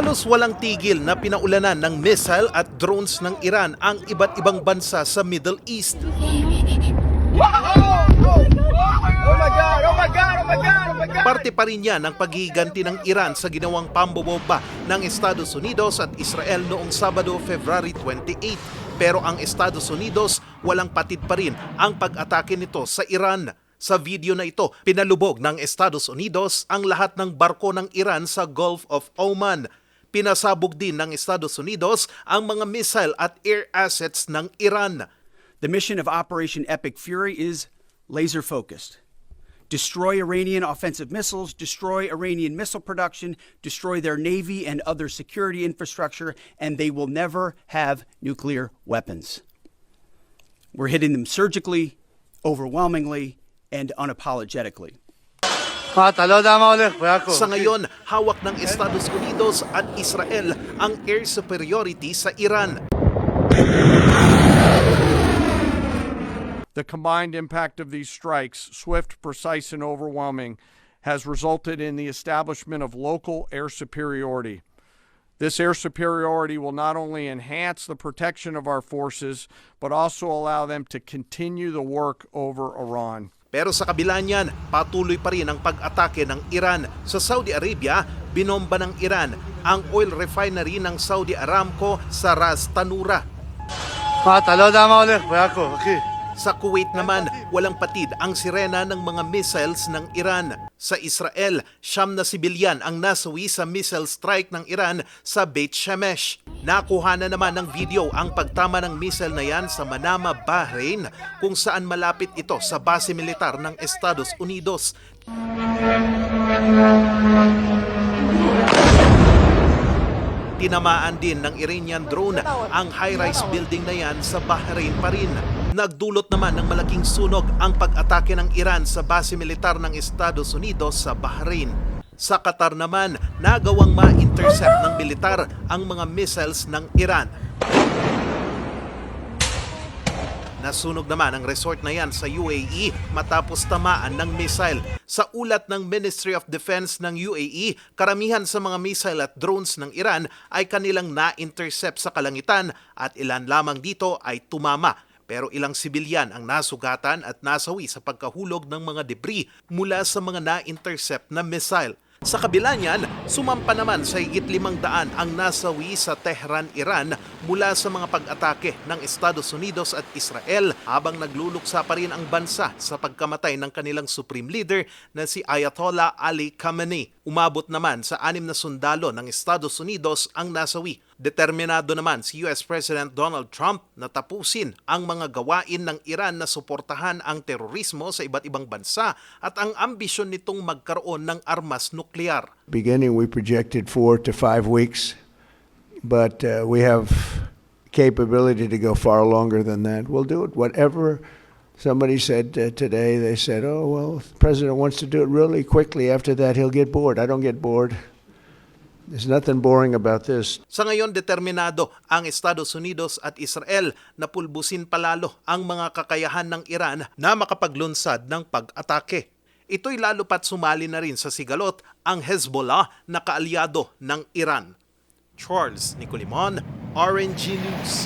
Halos walang tigil na pinaulanan ng missile at drones ng Iran ang iba't ibang bansa sa Middle East. Parte pa rin yan ng paghiganti ng Iran sa ginawang pambobomba ng Estados Unidos at Israel noong Sabado, February 28. Pero ang Estados Unidos walang patid pa rin ang pag-atake nito sa Iran. Sa video na ito, pinalubog ng Estados Unidos ang lahat ng barko ng Iran sa Gulf of Oman. Pinasabog din ng Estados Unidos ang mga missile at air assets ng Iran. The mission of Operation Epic Fury is laser-focused. Destroy Iranian offensive missiles, destroy Iranian missile production, destroy their navy and other security infrastructure, and they will never have nuclear weapons. We're hitting them surgically, overwhelmingly, and unapologetically. Sa ngayon, hawak ng Estados Unidos at Israel ang air superiority sa Iran. The combined impact of these strikes, swift, precise, and overwhelming, has resulted in the establishment of local air superiority. This air superiority will not only enhance the protection of our forces, but also allow them to continue the work over Iran. Pero sa kabila niyan, patuloy pa rin ang pag-atake ng Iran. Sa Saudi Arabia, binomba ng Iran ang oil refinery ng Saudi Aramco sa Ras Tanura. Sa Kuwait naman, walang patid ang sirena ng mga missiles ng Iran. Sa Israel, 9 na sibilyan ang nasawi sa missile strike ng Iran sa Beit Shemesh. Nakuha na naman ng video ang pagtama ng missile na yan sa Manama, Bahrain, kung saan malapit ito sa base militar ng Estados Unidos. Tinamaan din ng Iranian drone ang high-rise building na yan sa Bahrain pa rin. Nagdulot naman ng malaking sunog ang pag-atake ng Iran sa base militar ng Estados Unidos sa Bahrain. Sa Qatar naman, nagawang ma-intercept ng militar ang mga missiles ng Iran. Nasunog naman ang resort na yan sa UAE matapos tamaan ng missile. Sa ulat ng Ministry of Defense ng UAE, karamihan sa mga missile at drones ng Iran ay kanilang na-intercept sa kalangitan at ilan lamang dito ay tumama. Pero ilang sibilyan ang nasugatan at nasawi sa pagkahulog ng mga debris mula sa mga na-intercept na missile. Sa kabila niyan, sumampa naman sa higit 500 ang nasawi sa Tehran, Iran mula sa mga pag-atake ng Estados Unidos at Israel habang nagluluksa pa rin ang bansa sa pagkamatay ng kanilang supreme leader na si Ayatollah Ali Khamenei. Umabot naman sa 6 na sundalo ng Estados Unidos ang nasawi. Determinado naman si US President Donald Trump na tapusin ang mga gawain ng Iran na suportahan ang terorismo sa iba't ibang bansa at ang ambisyon nitong magkaroon ng armas nuklear. Beginning, we projected 4 to 5 weeks, but we have capability to go far longer than that. We'll do it. Whatever somebody said today, they said, oh, well, the president wants to do it really quickly. After that, he'll get bored. I don't get bored. There's nothing boring about this. Sa ngayon, determinado ang Estados Unidos at Israel na pulbusin palalo ang mga kakayahan ng Iran na makapaglunsad ng pag-atake. Ito'y lalo pat sumali na rin sa sigalot ang Hezbollah na kaalyado ng Iran. Charles Nicolimon, RNG News.